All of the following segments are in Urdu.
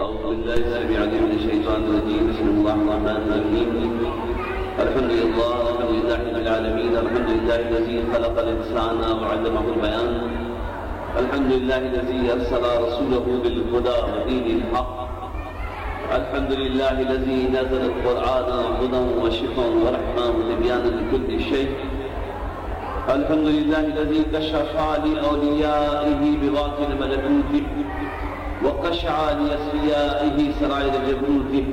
أعوذ بالله السميع العليم من الشيطان الرجيم. بسم الله الرحمن الرحيم. الحمد لله رب العالمين. الحمد لله الذي خلق الإنسان وعلمه البيان. الحمد لله الذي أرسل رسوله بالهدى ودين الحق. الحمد لله الذي نزل القرآن هدى وشفاء ورحمة وتبيانا لكل شيء. الحمد لله الذي كشف لأوليائه بباطن ملكوته وقشع لأسفيائه سرائر جبروته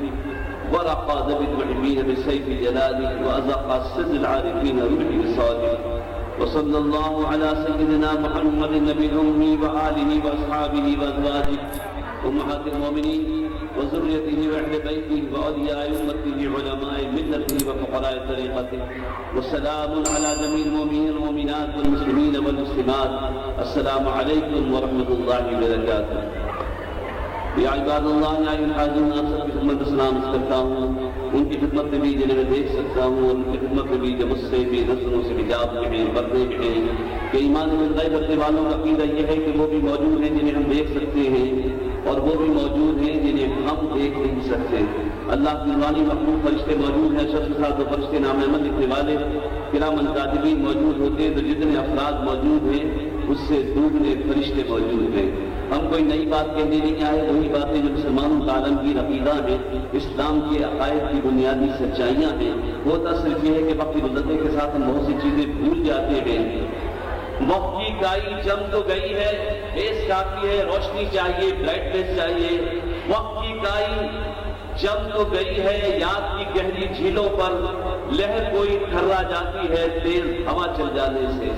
ورقى ذوي المحبين بسيف جلاله وأزق السد العارفين روح وصاله. وصلى الله على سيدنا محمد النبي الأمي وآله وأصحابه وأزواجه أمهات المؤمنين وذريته وأهل بيته وأولياء أمته علماء ملته وفقراء طريقته. والسلام على جميع المؤمنين والمؤمنات والمسلمين والمسلمات. السلام عليكم ورحمة الله وبركاته. یا عباد اللہ، یا حاضرین، آپ سب کی خدمت سلام کرتا ہوں. ان کی خدمت میں بھی جنہیں میں دیکھ سکتا ہوں، ان کی خدمت میں بھی جو مجھ سے بھی نظروں سے حجاب میں ہیں، پردے میں ہیں، کہ ایمان بالغیب رکھنے والوں کا عقیدہ یہ ہے کہ وہ بھی موجود ہیں جنہیں ہم دیکھ سکتے ہیں، اور وہ بھی موجود ہیں جنہیں ہم دیکھ نہیں سکتے. اللہ کی نورانی مخلوق فرشتے موجود ہیں، شخص کے ساتھ وہ فرشتے نام احمد لکھنے والے کرام کاتبین موجود ہوتے ہیں، تو جتنے افراد موجود ہیں اس سے دوگنے فرشتے موجود ہیں. ہم کوئی نئی بات کہنے نہیں آئے، وہی باتیں جو مسلمانوں کا عالمگیر عقیدہ ہے، اسلام کے عقائد کی بنیادی سچائیاں ہیں. ہوتا صرف یہ ہے کہ وقت گزرنے کے ساتھ ہم بہت سی چیزیں بھول جاتے ہیں. وقت کی کائی جم تو گئی ہے، ایس کافی ہے، روشنی چاہیے، برائٹنیس چاہیے. وقت کی کائی جم تو گئی ہے، یاد کی گہری جھیلوں پر لہر کوئی ٹھرا جاتی ہے تیز ہوا چل جانے سے.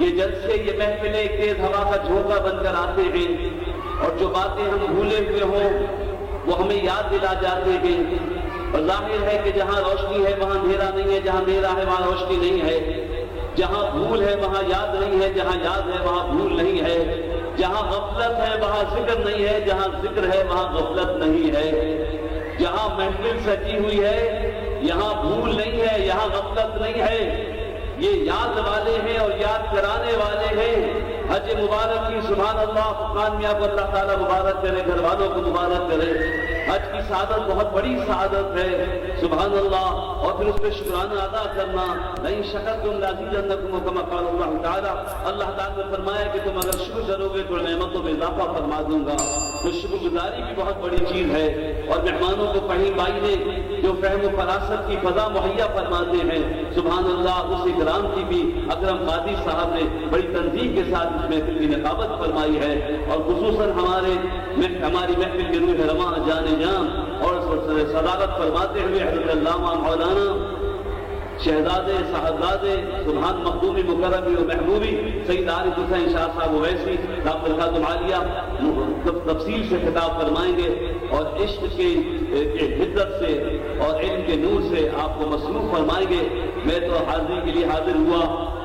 یہ جلسے، یہ محفلیں ایک تیز ہوا کا جھونکا بن کر آتے ہیں، اور جو باتیں ہم بھولے ہوئے ہوں وہ ہمیں یاد دلا جاتے ہیں. اور ظاہر ہے کہ جہاں روشنی ہے وہاں اندھیرا نہیں ہے، جہاں اندھیرا ہے وہاں روشنی نہیں ہے. جہاں بھول ہے وہاں یاد نہیں ہے، جہاں یاد ہے وہاں بھول نہیں ہے. جہاں غفلت ہے وہاں ذکر نہیں ہے، جہاں ذکر ہے وہاں غفلت نہیں ہے. جہاں محفل سجی ہوئی ہے یہاں بھول نہیں ہے، یہاں غفلت نہیں ہے. یہ یاد والے ہیں اور یاد کرانے والے ہیں. حج مبارک کی سبحان اللہ، فقان میاں کو اللہ تعالیٰ مبارک کرے، گھر والوں کو مبارک کرے. حج کی سعادت بہت بڑی سعادت ہے، سبحان اللہ. اور پھر اس پہ شکرانہ ادا کرنا. لئن شکرتم لازیدنکم کما قال اللہ تعالیٰ. اللہ تعالیٰ نے فرمایا کہ تم اگر شکر کرو گے تو نعمتوں میں اضافہ فرما دوں گا. تو شکر گزاری بھی بہت بڑی چیز ہے. اور مہمانوں کو فہیم بھائی نے جو فہم و فراست کی فضا مہیا فرماتے ہیں، سبحان اللہ، اس اکرام کی بھی اکرم قادری صاحب نے بڑی تنظیم کے ساتھ اس محفل کی نقابت فرمائی ہے. اور خصوصاً ہماری محفل کے روح رواں جان جان اور صدارت فرماتے ہوئے حضرت علامہ مولانا شہزادے صاحبزادے سبحان مخدومی مکرمی و محبوبی سید عارف حسین شاہ صاحب اویسی دامت الخاتم عالیہ تفصیل سے خطاب فرمائیں گے، اور عشق کی حدت سے اور علم کے نور سے آپ کو مصروف فرمائیں گے. میں تو حاضری کے لیے حاضر ہوا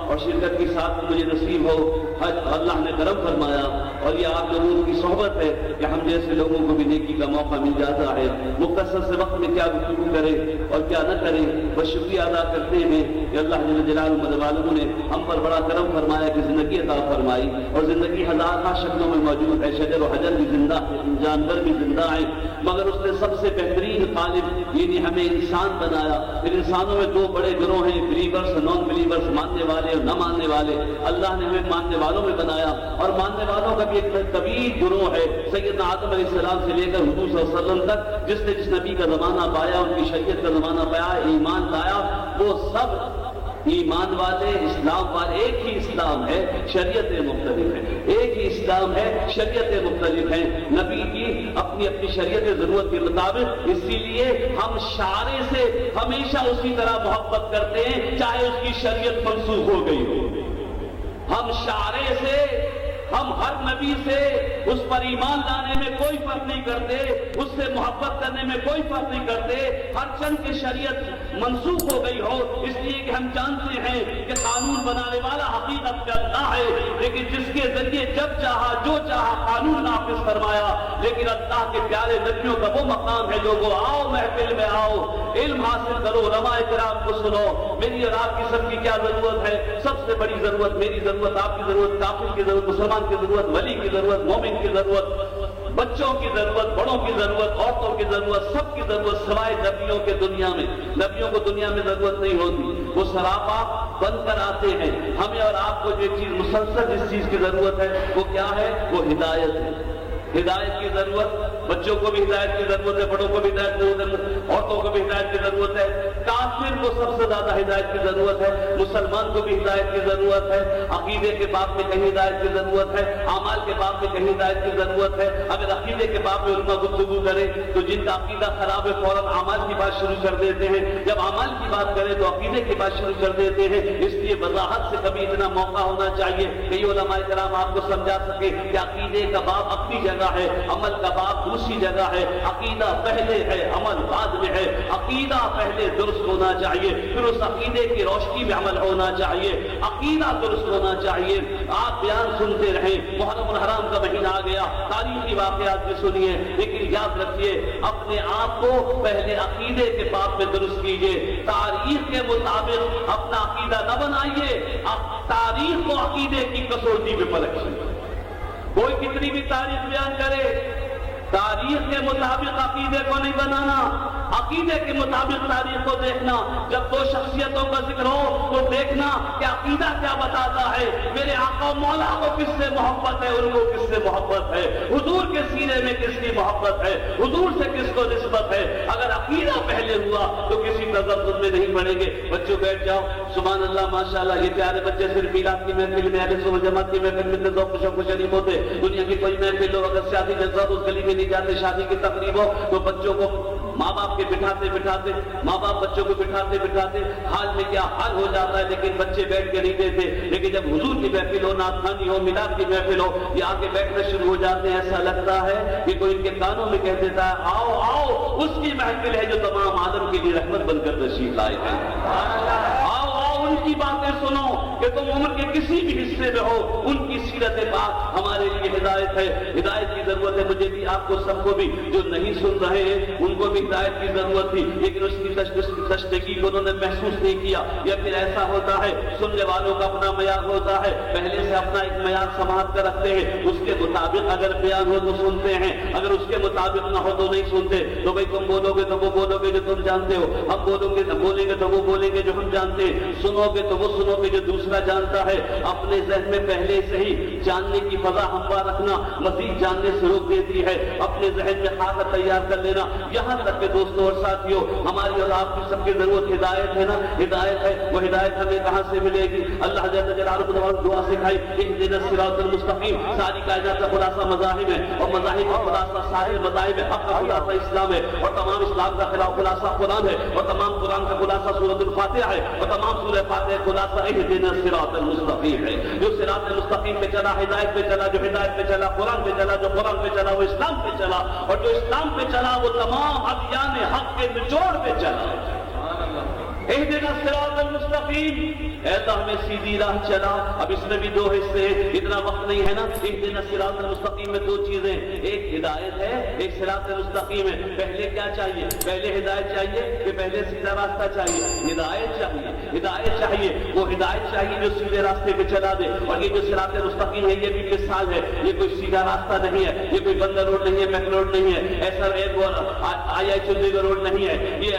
اور شرکت کی ساتھ مجھے نصیب ہو. حج اللہ نے کرم فرمایا، اور یہ آپ لوگوں کی صحبت ہے کہ ہم جیسے لوگوں کو بھی نیکی کا موقع مل جاتا ہے. مختصر سے وقت میں کیا گفتگو کرے اور کیا نہ کرے، بس شکریہ ادا کرتے ہیں کہ اللہ جل جلالہ مد والوں نے ہم پر بڑا کرم فرمایا کہ زندگی عطا فرمائی. اور زندگی ہزارہ شکلوں میں موجود ہے، شجر و حجر بھی زندہ ہے، جانور بھی زندہ ہے، مگر اس نے سب سے بہترین خالق یعنی ہمیں انسان بنایا. پھر انسانوں میں دو بڑے گروہ ہیں، بلیورز نان بلیورز، ماننے والے اور نہ ماننے والے. اللہ نے ہمیں ماننے والوں میں بنایا، اور ماننے والوں کا بھی ایک طویل گروہ ہے، سیدنا آدم علیہ السلام سے لے کر حضور صلی اللہ علیہ وسلم تک. جس نے جس نبی کا زمانہ پایا، ان کی شریعت کا زمانہ پایا، ایمان لایا، وہ سب ایمان والے، اسلام والے. ایک ہی اسلام ہے، شریعتیں مختلف ہیں. ایک ہی اسلام ہے، شریعتیں مختلف ہیں. نبی کی اپنی اپنی شریعت ضرورت کے مطابق. اسی لیے ہم شاعری سے ہمیشہ اسی طرح محبت کرتے ہیں چاہے اس کی شریعت منسوخ ہو گئی ہو. ہم شاعری سے، ہم ہر نبی سے اس پر ایمان لانے میں کوئی فرق نہیں کرتے، اس سے محبت کرنے میں کوئی فرق نہیں کرتے. ہر چند کی شریعت منسوخ ہو گئی ہو، اس لیے کہ ہم جانتے ہیں کہ قانون بنانے والا حقیقت میں اللہ ہے، لیکن جس کے ذریعے جب چاہا جو چاہا قانون نافذ فرمایا۔ لیکن اللہ کے پیارے نبیوں کا وہ مقام ہے، لوگوں آؤ محفل میں آؤ، علم حاصل کرو، علماء کرام کو سنو۔ میری اور آپ کی سب کی کیا ضرورت ہے؟ سب سے بڑی ضرورت، میری ضرورت، آپ کی ضرورت، کافر کی ضرورت، مسلمان کی ضرورت، ولی کی ضرورت، مومن کی ضرورت، بچوں کی ضرورت، بڑوں کی ضرورت، عورتوں کی ضرورت، سب کی ضرورت، سوائے نبیوں کے دنیا میں۔ نبیوں کو دنیا میں ضرورت نہیں ہوتی، وہ سراپا بن کر آتے ہیں۔ ہمیں اور آپ کو جو چیز مسلسل جس چیز کی ضرورت ہے وہ کیا ہے؟ وہ ہدایت ہے۔ ہدایت کی ضرورت، بچوں کو بھی ہدایت کی ضرورت ہے، بڑوں کو بھی ہدایت کی ضرورت ہے، عورتوں کو بھی ہدایت کی ضرورت ہے، کافر کو سب سے زیادہ ہدایت کی ضرورت ہے، مسلمان کو بھی ہدایت کی ضرورت ہے۔ عقیدے کے باب میں کہیں ہدایت کی ضرورت ہے، اعمال کے باب میں کہیں ہدایت کی ضرورت ہے۔ اگر عقیدے کے باب میں علماء گفتگو کرے تو جن کا عقیدہ خراب ہے فوراً اعمال کی بات شروع کر دیتے ہیں، جب اعمال کی بات کرے تو عقیدے کی بات شروع کر دیتے ہیں۔ اس لیے وضاحت سے کبھی اتنا موقع ہونا چاہیے کہ یہ علماء کرام آپ کو سمجھا سکے کہ عقیدے کا باب اپنی جگہ ہے، عمل کا باب دوسری جگہ ہے۔ عقیدہ پہلے ہے، عمل بعد میں ہے۔ عقیدہ پہلے درست ہونا چاہیے، پھر اس عقیدے کی روشنی میں عمل ہونا چاہیے۔ عقیدہ درست ہونا چاہیے۔ آپ بیان سنتے رہیں، محرم الحرام کا مہینہ آ گیا، تاریخی واقعات بھی سنیے، لیکن یاد رکھیے اپنے آپ کو پہلے عقیدے کے باب میں درست کیجیے۔ تاریخ کے مطابق اپنا عقیدہ نہ بنائیے، تاریخ کو عقیدے کی کسوٹی میں پرکھیے۔ کوئی کتنی بھی تاریخ بیان کرے، تاریخ کے مطابق عقیدے کو نہیں بنانا، عقیدے کے مطابق تاریخ کو دیکھنا۔ جب دو شخصیتوں کا ذکر ہو تو دیکھنا کہ عقیدہ کیا بتاتا ہے، میرے آقا مولا کو کس سے محبت ہے، ان کو کس سے محبت ہے، حضور کے سینے میں کس کی محبت ہے، حضور سے کس کو نسبت ہے۔ اگر عقیدہ پہلے ہوا تو کسی تذبذب میں نہیں پڑیں گے۔ بچوں بیٹھ جاؤ، سبحان اللہ ماشاءاللہ، یہ پیارے بچے صرف میلاد کی محفل میں، اہل سنت جماعت کی محفل میں ذوق و شوق شریف ہوتے۔ دنیا کی کوئی محفل ہو، اگر شادی جلسہ اس گلی میں نہیں جاتے، شادی کی تقریب ہو تو بچوں کو ماں باپ کے بٹھاتے ماں باپ بچوں کو بٹھاتے حال میں کیا حال ہو جاتا ہے، لیکن بچے بیٹھ کے نہیں دیتے۔ لیکن جب حضور کی محفل ہو، نعت خوانی ہو، میلاد کی محفل ہو، یہ آ کے بیٹھنا شروع ہو جاتے ہیں۔ ایسا لگتا ہے کہ کوئی ان کے کانوں میں کہہ دیتا ہے آؤ آؤ، اس کی محفل ہے جو تمام عالم کے لیے رحمت بن کر تشریف لائے ہیں۔ آؤ آؤ، ان کی باتیں سنو کہ تم عمر کے کسی بھی حصے میں ہو، ان کی سیرت پاک ہمارے لیے ہدایت ہے۔ ہدایت کی ضرورت ہے مجھے بھی، آپ کو سب کو بھی۔ جو نہیں سن رہے ہیں ان کو بھی ہدایت کی ضرورت تھی، لیکن اس کی تشدیقی کو انہوں نے محسوس نہیں کیا۔ یا پھر ایسا ہوتا ہے سننے والوں کا اپنا معیار ہوتا ہے، پہلے سے اپنا ایک معیار سماعت کر رکھتے ہیں، اس کے مطابق اگر بیان ہو تو سنتے ہیں، اگر اس کے مطابق نہ ہو تو نہیں سنتے۔ تو بھائی تم بولو گے تو وہ بولو گے جو تم جانتے ہو، ہم بولیں گے تو وہ بولیں گے جو ہم جانتے ہیں، سنو گے تو وہ سنو گے جو دوسرا جانتا ہے۔ اپنے ذہن میں پہلے سے ہی جاننے کی فضا ہموار رکھنا مزید جاننے سے روک دیتی ہے۔ اپنے ذہن میں خاکہ تیار کر لینا۔ یہاں تک کہ دوستوں اور ساتھیوں، ہماری اور آپ کی سب کی ضرورت ہدایت ہے نا، ہدایت ہے۔ وہ ہدایت ہمیں کہاں سے ملے گی؟ اللہ جل جلالہ نے دعا سکھائی، اہدنا الصراط المستقیم۔ ساری کائنات کا خلاصہ مذاہب ہے، اور مذاہب کا خلاصہ سارے مذاہب ہے، حق کا خلاصہ اسلام ہے، اور تمام اسلام کا خلاصہ قرآن ہے، اور تمام قرآن کا خلاصہ سورۃ الفاتحہ ہے، اور تمام سورہ فاتحہ خلاصہ اہدنا الصراط المستقیم ہے۔ جو صراط المستقیم پہ چلا، ہدایت پہ چلا، جو ہدایت پہ چلا، قرآن پہ چلا، جو قرآن پہ چلا وہ اسلام پہ چلا، اور جو اسلام پہ چلا وہ تمام ادیان حق کے نچوڑ پہ چلا۔ اہدنا الصراط المستقیم، اے اللہ ہمیں سیدھی راہ چلا۔ اب اس میں بھی دو حصے ہیں، اتنا وقت نہیں ہے نا۔ اہدنا الصراط المستقیم میں دو چیزیں، ایک ہدایت ہے، ایک صراط المستقیم ہے۔ پہلے کیا چاہیے؟ پہلے ہدایت چاہیے کہ پہلے سیدھا راستہ چاہیے؟ ہدایت چاہیے، ہدایت چاہیے۔ وہ ہدایت چاہیے جو سیدھے راستے پہ چلا دے۔ اور یہ جو صراط المستقیم ہے یہ بھی مثال ہے، یہ کوئی سیدھا راستہ نہیں ہے، یہ کوئی بندر روڈ نہیں ہے، میک روڈ نہیں ہے، ایسا چندی کا روڈ نہیں ہے، یہ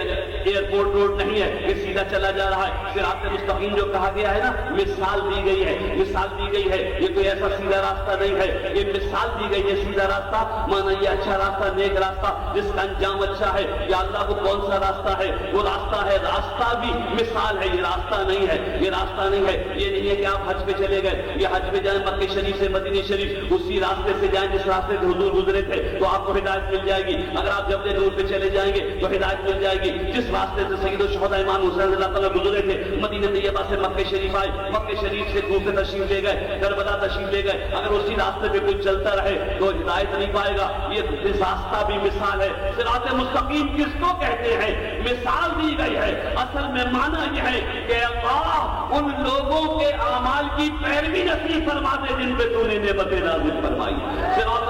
ایئرپورٹ روڈ نہیں ہے، یہ سیدھا چلا جا رہا ہے۔ صراط مستقیم جو کہا گیا ہے نا، مثال دی گئی ہے، مثال دی گئی ہے۔ یہ کوئی ایسا سیدھا راستہ نہیں ہے، یہ مثال دی گئی ہے۔ سیدھا راستہ مانا یہ اچھا راستہ، نیک راستہ جس کا انجام اچھا ہے۔ یا اللہ وہ کون سا راستہ ہے؟ وہ راستہ ہے، راستہ بھی مثال ہے، یہ راستہ نہیں ہے، یہ راستہ نہیں ہے۔ یہ نہیں ہے کہ آپ حج پہ چلے گئے، یہ حج پہ جائیں مکہ شریف سے مدینہ شریف، اسی راستے سے جائیں جس راستے سے حضور گزرے تھے تو آپ کو ہدایت مل جائے گی۔ اگر آپ جبل نور پہ چلے جائیں گے تو ہدایت مل جائے گی، جس راستے سے سید الشہداء امام حسین رضی اللہ عنہ گزرے تھے، مدینہ طیبہ سے مکہ شریف آئے، مکہ شریف سے کوفہ تشریف لے گئے، کربلا تشریف لے گئے. اگر اسی راستے پہ کوئی چلتا رہے تو ہدایت نہیں پائے گا. یہ راستہ بھی مثال ہے. صراط مستقیم کس کو کہتے ہیں؟ مثال دی گئی ہے. اصل میں معنی یہ ہے کہ اللہ ان لوگوں کے اعمال کی پیروی نصیب فرما دے جن پہ تو نے نعمتیں نازل فرمائی. صراط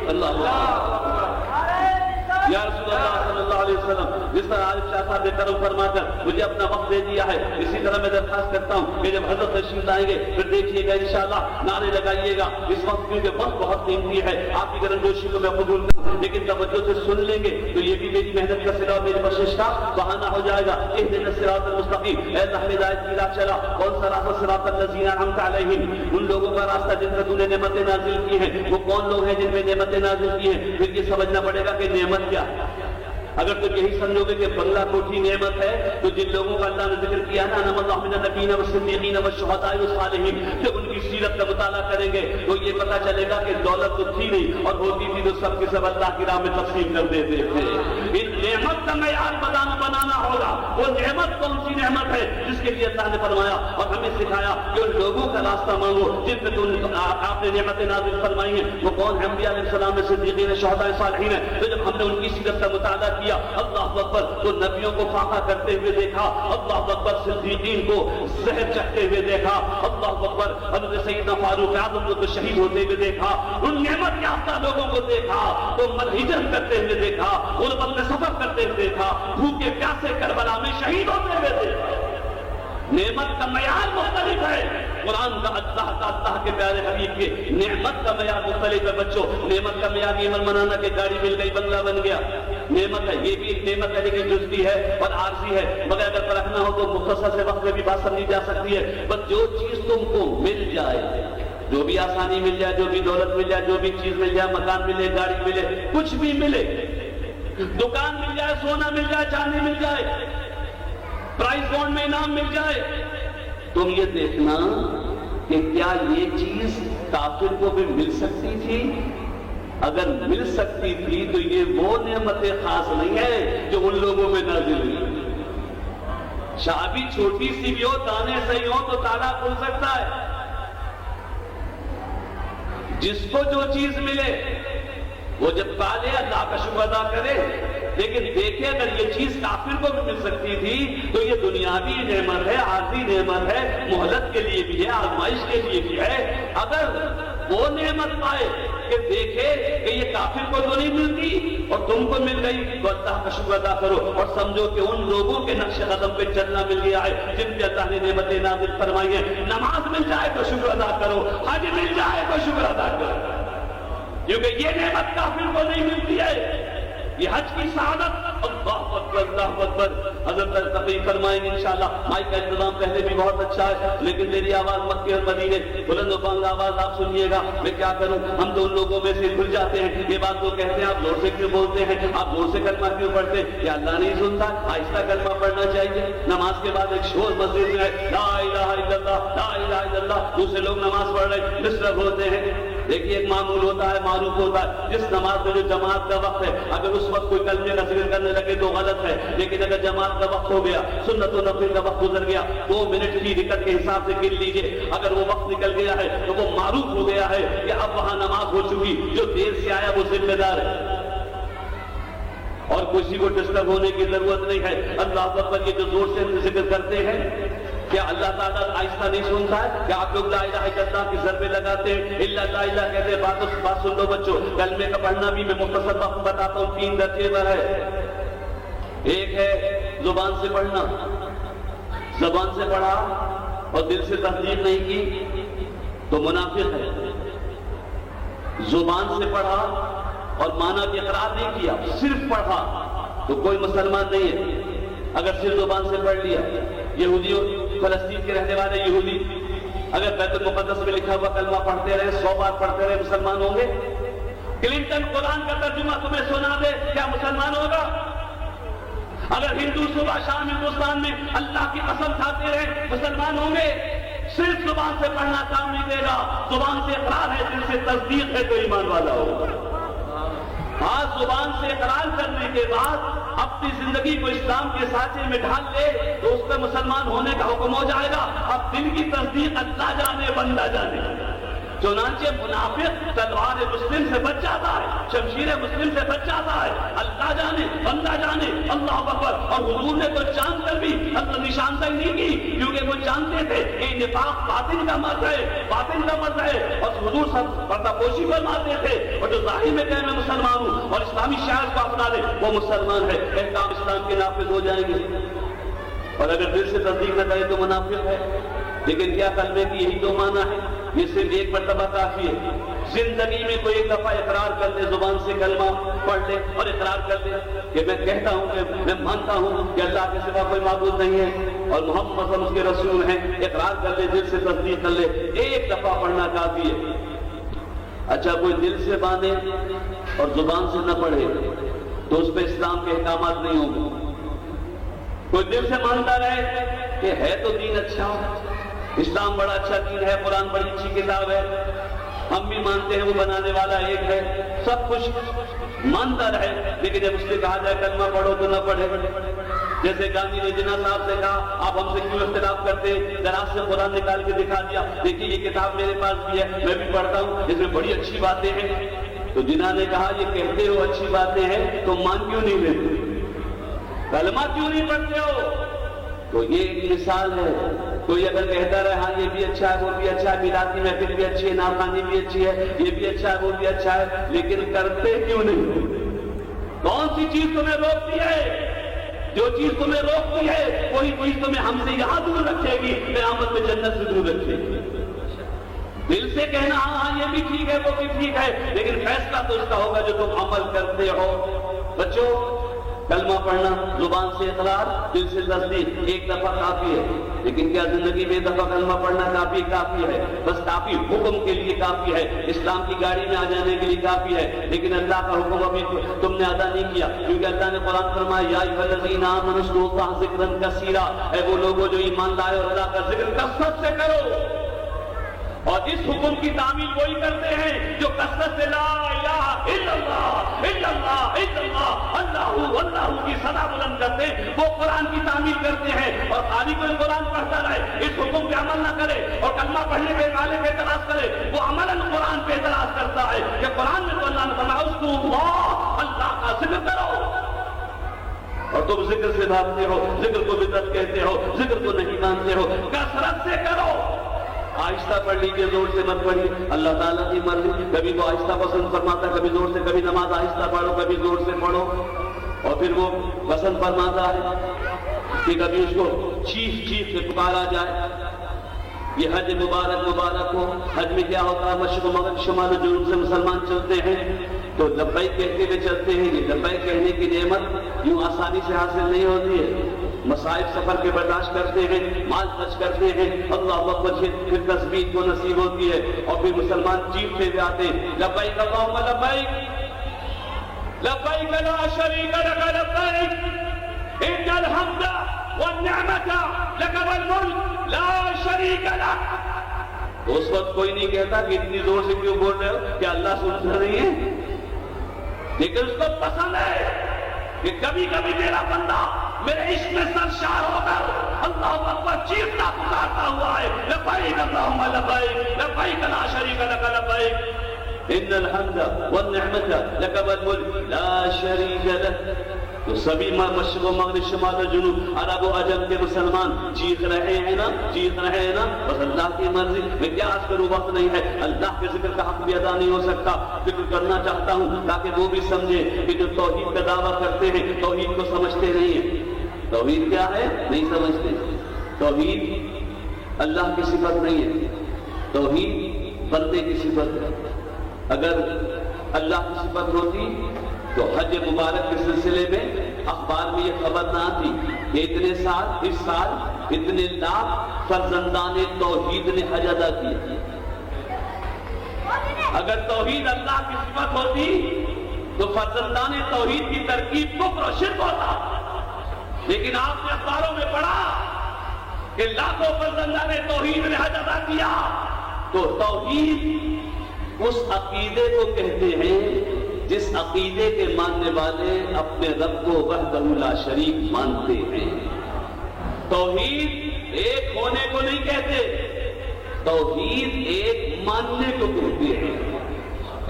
اللہ یا رسول اللہ صلی اللہ علیہ وسلم، جس طرح عارف شاہ صاحب نے کرم فرما کر مجھے اپنا وقت دے دیا ہے، اسی طرح میں درخواست کرتا ہوں کہ جب حضرت تشریف لائیں گے پھر دیکھیے گا انشاءاللہ، نعرے لگائیے گا. اس وقت کیونکہ وقت بہت قیمتی ہے، آپ کی گرمجوشی کو میں قبول کروں، لیکن توجہ سے سن لیں گے تو یہ بھی میری محنت کا صلہ اور میری بخشش کا بہانہ ہو جائے گا. اہدنا الصراط المستقیم، اے اللہ ہدایت کی راہ چلا. کون سا راستہ؟ صراط الذین انعمت علیہم، ان لوگوں کا راستہ جن پر تو نے نعمتیں نازل کی ہیں. وہ کون لوگ ہیں جن میں نعمتیں نازل کی ہیں؟ پھر یہ سمجھنا پڑے گا کہ نعمت کیا ہے. اگر تم یہی سمجھو گے کہ بنگلہ کوٹھی نعمت ہے تو جن لوگوں کا اللہ نے ذکر کیا نا انعم اللہ من النبیین والصدیقین والشہداء والصالحین، جب ان کی سیرت کا مطالعہ کریں گے تو یہ پتہ چلے گا کہ دولت تو تھی نہیں، اور ہوتی تھی تو سب کے سب اللہ کی راہ میں تقسیم کر دیتے تھے. اس نعمت کا معیار بنانا ہوگا. وہ نعمت کون سی نعمت ہے جس کے لیے اللہ نے فرمایا اور ہمیں سکھایا کہ ان لوگوں کا راستہ مانگو جن پہ آپ نے نعمتیں نازل فرمائی ہیں. وہ کون ہے؟ انبیاء علیہ السلام میں صدیقین شہداء صالحین ہیں. تو جب ہم نے ان کی سیرت کا مطالعہ کیا، اللہ اکبر، تو نبیوں کو فاقہ کرتے ہوئے دیکھا، اللہ اکبر، صدیقین کو زہر چکتے ہوئے دیکھا، اللہ اکبر، حضرت سیدنا فاروق اعظم کو شہید ہوتے ہوئے دیکھا، ان نعمت یافتہ لوگوں کو دیکھا تو ہجرت کرتے ہوئے دیکھا، غربت میں سفر کرتے ہوئے دیکھا، بھوکے پیاسے کربلا میں شہید ہوتے ہوئے دیکھا. نعمت کا معیار مختلف ہے. قرآن کا اللہ کے پیارے حبیب کے نعمت کا معیار مختلف ہے. بچوں، نعمت کا معیار یہ منانا کہ گاڑی مل گئی، بنگلہ بن گیا. نعمت ہے، یہ بھی ایک نعمت ہے لیکن جزوی ہے اور عارضی ہے. مگر اگر پرکھنا ہو تو مختصر سے وقت میں بھی بات سمجھی جا سکتی ہے. بس جو چیز تم کو مل جائے، جو بھی آسانی مل جائے، جو بھی دولت مل جائے، جو بھی چیز مل جائے، مکان ملے، گاڑی ملے، کچھ بھی ملے، دکان مل جائے، سونا مل جائے، چاندی مل جائے، پرائز بانڈ میں انعام مل جائے، تم یہ دیکھنا کہ کیا یہ چیز کافر کو بھی مل سکتی تھی؟ اگر مل سکتی تھی تو یہ وہ نعمت خاص نہیں ہے جو ان لوگوں میں نازل ہوئی. چابی چھوٹی سی بھی ہو، دانے صحیح ہو تو تالا کھل سکتا ہے. جس کو جو چیز ملے وہ جب پالے اللہ کا شکر ادا کرے. لیکن دیکھیں اگر یہ چیز کافر کو بھی مل سکتی تھی تو یہ دنیاوی نعمت ہے، عارضی نعمت ہے، مہلت کے لیے بھی ہے، آزمائش کے لیے بھی ہے. اگر وہ نعمت پائے کہ دیکھے کہ یہ کافر کو تو نہیں ملتی اور تم کو مل گئی تو اللہ کا شکر ادا کرو اور سمجھو کہ ان لوگوں کے نقش قدم پہ چلنا مل گیا ہے جن پہ اللہ نے نعمتیں نازل فرمائی ہیں. نماز مل جائے تو شکر ادا کرو، حج مل جائے تو شکر ادا کرو، کیونکہ یہ نعمت کافر کو نہیں ملتی ہے. یہ حج کی سعادت، اللہ اکبر، اللہ اکبر. حضرت تقریر فرمائیں گے انشاءاللہ. مائک کا انتظام پہلے بھی بہت اچھا ہے لیکن میری آواز مکے اور مدینے بلند و بلند آواز آپ سنیے گا. میں کیا کروں، ہم تو ان لوگوں میں سے بھول جاتے ہیں. یہ بات وہ کہتے ہیں آپ زور سے کیوں بولتے ہیں، آپ زور سے کلمہ کیوں پڑھتے ہیں؟ کیا اللہ نہیں سنتا؟ آہستہ کلمہ پڑھنا چاہیے. نماز کے بعد ایک شور مسجد میں ہے، لا الہ الا اللہ، لا الہ الا اللہ. دوسرے لوگ نماز پڑھ رہے ڈسٹرب ہوتے ہیں. دیکھیے ایک معمول ہوتا ہے، معروف ہوتا ہے. جس نماز میں جو جماعت کا وقت ہے اگر اس وقت کوئی کلمے کا ذکر کرنے لگے تو غلط ہے. لیکن اگر جماعت کا وقت ہو گیا، سنت و نفل کا وقت گزر گیا، 2 منٹ کی رکعت کے حساب سے گن لیجئے. اگر وہ وقت نکل گیا ہے تو وہ معروف ہو گیا ہے کہ اب وہاں نماز ہو چکی. جو دیر سے آیا وہ ذمہ دار ہے اور کسی کو ڈسٹرب ہونے کی ضرورت نہیں ہے. اللہ اکبر. یہ جو زور سے ذکر کرتے ہیں کیا اللہ تعالیٰ آہستہ نہیں سنتا ہے؟ کیا آپ لوگ لا الہ الا اللہ کی ضربے لگاتے ہیں، الا لا الہ کہتے ہیں؟ بات سن لو بچوں. کلمے کا پڑھنا بھی میں مختصر وقت بتاتا ہوں. 3 درجے پر ہے. ایک ہے زبان سے پڑھنا، زبان سے پڑھا اور دل سے تصدیق نہیں کی تو منافق ہے. زبان سے پڑھا اور معنی کی اقرار نہیں کیا، صرف پڑھا تو کوئی مسلمان نہیں ہے. اگر صرف زبان سے پڑھ لیا، یہودی فلسطین کے رہنے والے یہودی اگر بیت المقدس میں لکھا ہوا کلمہ پڑھتے رہے، 100 بار پڑھتے رہے، مسلمان ہوں گے؟ کلنٹن قرآن کا ترجمہ تمہیں سنا دے، کیا مسلمان ہوگا؟ اگر ہندو صبح شام ہندوستان میں اللہ کی قسم کھاتے رہے، مسلمان ہوں گے؟ صرف زبان سے پڑھنا کام نہیں دے گا. زبان سے اقرار ہے، دل سے تصدیق ہے تو ایمان والا ہوگا. آج زبان سے اقرار کرنے کے بعد اپنی زندگی کو اسلام کے سانچے میں ڈھال لے تو اس پہ مسلمان ہونے کا حکم ہو جائے گا. اب دل کی تصدیق اللہ جانے بندہ جانے. چنانچہ منافق تلوار مسلم سے بچ جاتا ہے, شمشیر مسلم سے بچ جاتا ہے. اللہ جانے بندہ جانے, اللہ اکبر. اور حضور نے تو جان کر بھی نشاندہی نہیں کی, کیونکہ وہ جانتے تھے کہ نفاق باطن کا مرض ہے, باطن کا مرض ہے. اور حضور سب پردہ پوشی فرماتے تھے, اور جو ظاہر میں کہے میں مسلمان ہوں اور اسلامی شعائر کو اپنا لے وہ مسلمان ہے, احکام اسلام کے نافذ ہو جائیں گے. اور اگر دل سے تصدیق نہ کرے تو منافق ہے. لیکن کیا کلمے کی یہی تو معنی ہے؟ یہ صرف ایک مرتبہ کافی ہے. زندگی میں کوئی ایک دفعہ اقرار کر دے, زبان سے کلمہ پڑھ لے اور اقرار کر دے کہ میں کہتا ہوں کہ میں مانتا ہوں کہ اللہ کے سوا کوئی معبود نہیں ہے اور محمد صلی اللہ علیہ وسلم اس کے رسول ہیں. اقرار کر لے, دل سے تصدیق کر لے, ایک دفعہ پڑھنا کافی ہے. اچھا کوئی دل سے باندھے اور زبان سے نہ پڑھے تو اس پہ اسلام کے احکامات نہیں ہوں گے. کوئی دل سے مانتا رہے کہ ہے تو دین اچھا, اسلام بڑا اچھا دین ہے, قرآن بڑی اچھی کتاب ہے, ہم بھی مانتے ہیں وہ بنانے والا ایک ہے, سب کچھ مانتا رہے, لیکن جب اس سے کہا جائے کلمہ پڑھو تو نہ پڑھے. جیسے گاندھی نے جناح صاحب سے کہا آپ ہم سے کیوں اختلاف کرتے, دراز سے قرآن نکال کے دکھا دیا, دیکھیے یہ کتاب میرے پاس بھی ہے, میں بھی پڑھتا ہوں, اس میں بڑی اچھی باتیں ہیں. تو جناح نے کہا یہ کہتے ہو اچھی باتیں ہیں تو مان کیوں نہیں لیتے, کلمہ کیوں نہیں پڑھتے ہو؟ تو یہ ایک مثال ہے. کوئی اگر کہتا رہے ہاں یہ بھی اچھا ہے وہ بھی اچھا ہے, میلاتی محفل بھی اچھی ہے, نعت بھی اچھی ہے, یہ بھی اچھا ہے وہ بھی اچھا ہے, لیکن کرتے کیوں نہیں؟ کون سی چیز تمہیں روکتی ہے؟ جو چیز تمہیں روکتی ہے وہی چیز تمہیں ہم سے یہاں دور رکھے گی, قیامت میں جنت سے دور رکھے گی. دل سے کہنا ہاں یہ بھی ٹھیک ہے وہ بھی ٹھیک ہے, لیکن فیصلہ تو اس کا ہوگا جو تم عمل کرتے ہو. بچوں کلمہ پڑھنا, زبان سے اقرار, دل سے تصدیق ایک دفعہ کافی ہے. لیکن کیا زندگی میں ایک دفعہ کلمہ پڑھنا کافی ہے؟ بس کافی, حکم کے لیے کافی ہے, اسلام کی گاڑی میں آ جانے کے لیے کافی ہے. لیکن اللہ کا حکم ابھی تم نے ادا نہیں کیا, کیونکہ اللہ نے قرآن فرمایا یا ایھا الذین آمنوا اذکروا اللہ ذکرا کثیرا, اے وہ لوگوں جو ایمان لائے اور اللہ کا ذکر کثرت سے کرو. اور اس حکم کی تعمیل وہی کرتے ہیں جو کثرت سے لا الہ الا اللہ الا اللہ الا اللہ اللہ اللہ کی صدا بلند کرتے ہیں, وہ قرآن کی تعمیل کرتے ہیں. اور خالی کوئی قرآن پڑھتا رہے, اس حکم پہ عمل نہ کرے اور کلمہ پڑھنے کے والے پہ اعتراض کرے, وہ عملاً قرآن پہ اعتراض کرتا ہے کہ قرآن میں تو اللہ نے فرمایا اذکروا اللہ, اللہ کا ذکر کرو, اور تم ذکر سے بھاگتے ہو, ذکر کو بدعت کہتے ہو, ذکر کو نہیں مانتے ہو. کثرت سے کرو, آہستہ پڑھ لیجیے, زور سے مت پڑھیے, اللہ تعالیٰ کی مرضی. کبھی تو آہستہ پسند فرماتا ہے, کبھی زور سے, کبھی نماز آہستہ پڑھو کبھی زور سے پڑھو. اور پھر وہ پسند فرماتا ہے کہ کبھی اس کو چیخ کے پکارا جائے. یہ حج مبارک ہو. حج میں کیا ہوتا ہے, مشرق و مغرب شمال و جنوب سے مسلمان چلتے ہیں تو لبیک کہتے ہوئے چلتے ہیں. یہ لبیک کہنے کی نعمت یوں آسانی سے حاصل نہیں ہوتی ہے. مصائب سفر کے برداشت کرتے ہیں, مال خرچ کرتے ہیں, اللہ اکبر, پھر تسبیح کو نصیب ہوتی ہے, اور پھر مسلمان چیختے ہوئے آتے ہیں لبیک اللہم لبیک لبیک لا شریک لک لبیک ان الحمد والنعمت لک والملک لا شریک لک. اس وقت کوئی نہیں کہتا کہ اتنی زور سے کیوں بول رہے ہو, کہ اللہ سنتا نہیں ہے؟ لیکن اس کو پسند ہے کہ کبھی کبھی میرا بندہ میرے عشق میں سرشار ہو کر اللہ اکبر چیختا پکارتا ہوا ہے لبیک اللہم لبیک لبیک لا شریک لک لبیک ان الحمد والنعمت لک والملک لا شریک لک. تو سبھی مشرق و مغرب شمال و جنوب عرب و عجم کے مسلمان چیخ رہے ہیں نا, بس اللہ کی مرضی. میں کیا عرض کروں, وقت نہیں ہے. اللہ کے ذکر کا حق بھی ادا نہیں ہو سکتا. ذکر کرنا چاہتا ہوں تاکہ وہ بھی سمجھے کہ جو توحید کا دعویٰ کرتے ہیں توحید کو سمجھتے نہیں ہیں. توحید کیا ہے نہیں سمجھتے. توحید اللہ کی صفت نہیں ہے, توحید بندے کی صفت ہے. اگر اللہ کی صفت ہوتی تو حج مبارک کے سلسلے میں اخبار میں یہ خبر نہ آتی کہ اتنے سال, اس سال اتنے لاکھ فرزندان توحید نے حج ادا کیا. اگر توحید اللہ کی صفت ہوتی تو فرزندان توحید کی ترکیب کفر و شرک ہوتا. لیکن آپ نے اخباروں میں پڑھا کہ لاکھوں فرزندان توحید نے حج ادا کیا. تو توحید اس عقیدے کو کہتے ہیں جس عقیدے کے ماننے والے اپنے رب کو وحدہ لا شریک مانتے ہیں۔ توحید ایک ہونے کو نہیں کہتے، توحید ایک ماننے کو کہتے ہیں،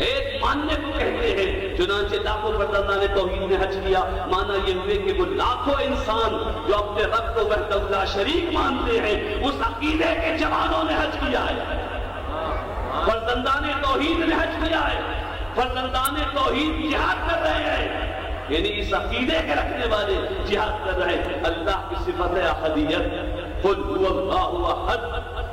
ایک ماننے کو کہتے ہیں۔ چنانچہ لاکھوں پردندہ نے توحید نے حج کیا، مانا یہ ہوئے کہ وہ لاکھوں انسان جو اپنے رب کو وحدہ لا شریک مانتے ہیں، اس عقیدے کے جوانوں نے حج کیا ہے، فرزندان توحید نے حج کیا ہے، فرزندان توحید جہاد کر رہے ہیں، یعنی اس عقیدے کے رکھنے والے جہاد کر رہے ہیں۔ اللہ کی صفت احدیت، قل هو اللہ احد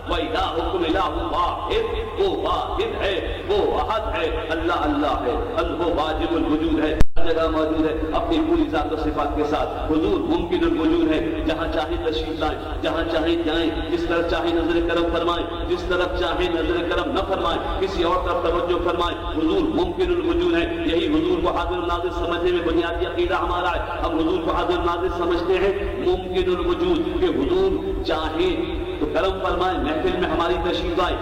وَإِلَٰهُكُمْ إِلَٰهٌ وَاحِدٌ، وہ واحد ہے، وہ احد ہے، اللہ اللہ ہے، وہ واجب الوجود ہے، ہر جگہ موجود ہے اپنی پوری ذات و صفات کے ساتھ۔ حضور ممکن الوجود ہے، جہاں چاہیں تشریف لائیں، جہاں چاہیں جائیں، جس طرف چاہیں نظر کرم فرمائیں، جس طرف چاہیں نظر کرم نہ فرمائیں، کسی اور طرف توجہ فرمائیں۔ حضور ممکن الوجود ہے، یہی حضور کو حاضر ناظر سمجھنے میں بنیادی عقیدہ ہمارا ہے۔ ہم حضور کو حاضر ناظر سمجھتے ہیں ممکن الوجود، کہ حضور چاہیں تو کرم فرمائیں، محفل میں ہماری تشریف آئے،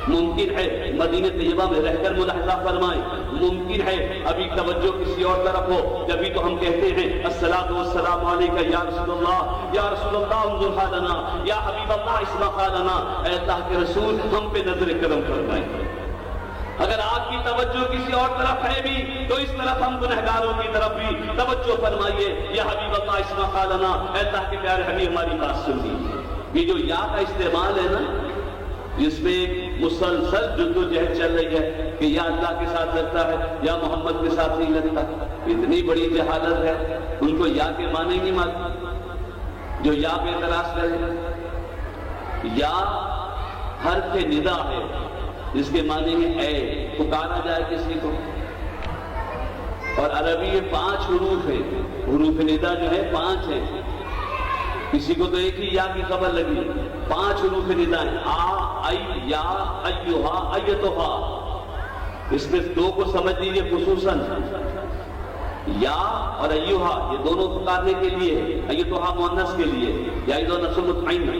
ممکن ہے مدینہ طیبہ میں رہ کر ملاحظہ فرمائیں، ممکن ہے ابھی توجہ کسی اور طرف ہو، جبھی تو ہم کہتے ہیں الصلاۃ والسلام علیکہ یا رسول اللہ، یا رسول اللہ انظر حالنا، یا حبیب اللہ اسمع حالنا، اے اللہ کے رسول ہم پہ نظر کرم فرمائیں۔ اگر آپ کی توجہ کسی اور طرف ہے بھی تو اس طرف ہم گنہگاروں کی طرف بھی توجہ فرمائیے، یا حبیب اللہ اسمع حالنا، اے اللہ کے پیارے حبیب ہماری بات سن لیجیے۔ یہ جو یا کا استعمال ہے نا، جس میں مسلسل جدوجہد چل رہی ہے کہ یا اللہ کے ساتھ لگتا ہے یا محمد کے ساتھ نہیں لگتا، اتنی بڑی جہالت ہے، ان کو یا کے معنی نہیں معلوم۔ جو یا پہ اعتراض کرے، یا حرف ندا ہے جس کے معنی ہے اے، پکارا جائے کسی کو، اور عربی یہ 5 حروف ہے، حروف ندا جو ہے 5 ہے، کسی کو تو ایک ہی یا کی خبر لگی، 5 حروف ندا ہیں، آ، ای، یا، ایہا، ایتہا۔ اس میں 2 کو سمجھ لیجیے خصوصاً، یا اور ایہا یہ دونوں پکارنے کے لیے، ایتہا مؤنث کے لیے، یا ایتہا نفس مطمئنہ،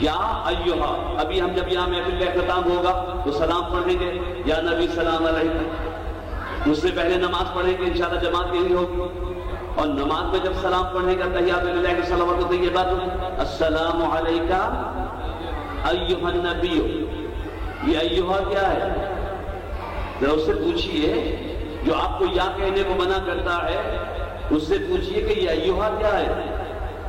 یا ایہا۔ ابھی ہم جب یہاں محفل کا اختتام ہوگا تو سلام پڑھیں گے، یا نبی سلام علیکم، اس سے پہلے نماز پڑھیں گے، انشاءاللہ جماعت یہی ہوگی، اور نماز میں جب سلام پڑھنے کا تحیات للہ کی صلوات ہوتی ہے، یہ بات السلام علیکہ ایہا النبی۔ یہ ایہا کیا ہے؟ ذرا اس سے پوچھئے جو آپ کو یا کہنے کو منع کرتا ہے، اس سے پوچھئے کہ یہ ایہا کیا ہے،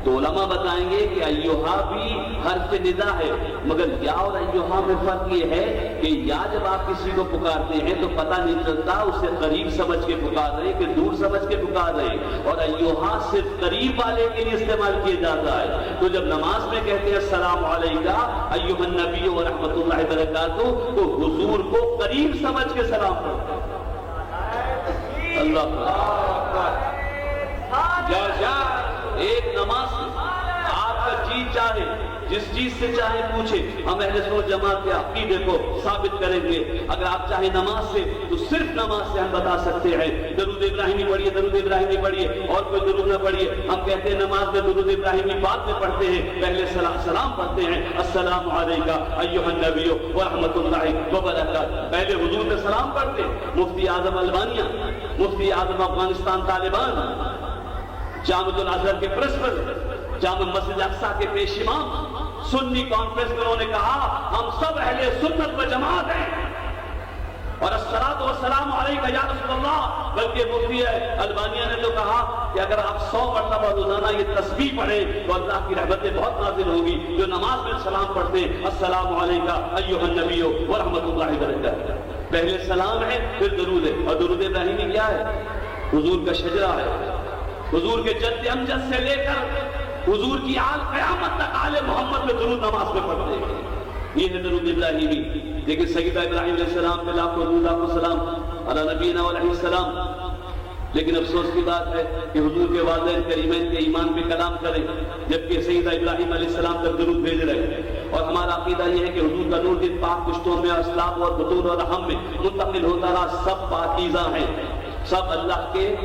تو علماء بتائیں گے کہ ایہا بھی حرف ندا ہے، مگر یا اور ایہا میں فرق یہ ہے کہ یا جب آپ کسی کو پکارتے ہیں تو پتہ نہیں چلتا اسے قریب سمجھ کے پکار رہے کہ دور سمجھ کے پکار رہے، اور ایہا صرف قریب والے کے لیے استعمال کیا جاتا ہے۔ تو جب نماز میں کہتے ہیں السلام علیکہ ایہا النبی ورحمۃ اللہ وبرکاتہ، تو حضور کو قریب سمجھ کے سلام کرتے ہیں۔ اللہ جا ایک نماز آپ کا جی چاہے جس چیز سے چاہے پوچھے، ہم اہل سنت جماعت کے عقیدے کو ثابت کریں گے۔ اگر آپ چاہیں نماز سے تو صرف نماز سے ہم بتا سکتے ہیں، درود ابراہیمی پڑھیے، درود ابراہیمی پڑھیے، اور کوئی درود نہ پڑھیے۔ ہم کہتے ہیں نماز میں درود ابراہیمی بعد میں پڑھتے ہیں، پہلے سلام پڑھتے ہیں، السلام علیکہ ایہا النبی ورحمۃ اللہ وبرکاتہ۔ پہلے حضور پہ سلام پڑھتے، مفتی اعظم البانیہ، مفتی اعظم افغانستان طالبان، جامعۃ الازہر کے پرنسپل، جامع مسجد اقصی کے پیش امام، سنی کانفرنس میں انہوں نے کہا ہم سب اہل سنت و جماعت ہیں، اور الصلاۃ والسلام علیکہ یا رسول اللہ۔ بلکہ مفتی البانیہ نے تو کہا کہ اگر آپ 100 مرتبہ روزانہ یہ تسبیح پڑھیں تو اللہ کی رحمتیں بہت نازل ہوگی۔ جو نماز میں سلام پڑھتے ہیں السلام علیکہ ایہا النبی ورحمۃ اللہ وبرکاتہ، پہلے سلام ہے پھر درود ہے، اور درود ابراہیمی کیا ہے؟ حضور کا شجرہ ہے، حضور کے جد امجد سے لے کر حضور کی آل قیامت تک آل محمد میں درود نماز میں پڑھتے ہیں، یہ ہے درود ابراہیمی۔ لیکن سیدنا ابراہیم علیہ السلام پہ لاکھوں سلام علی نبینا علیہ السلام، لیکن افسوس کی بات ہے کہ حضور کے والدین کریمین کے ایمان پہ کلام کریں جبکہ سیدنا ابراہیم علیہ السلام تک درود بھیج رہے ہیں، اور ہمارا عقیدہ یہ ہے کہ حضور کا نور جن پاک پشتوں میں، اسلاف اور بطون اور رحم میں منتقل ہوتا رہا، سب پاکیزہ ہیں، سب اللہ کے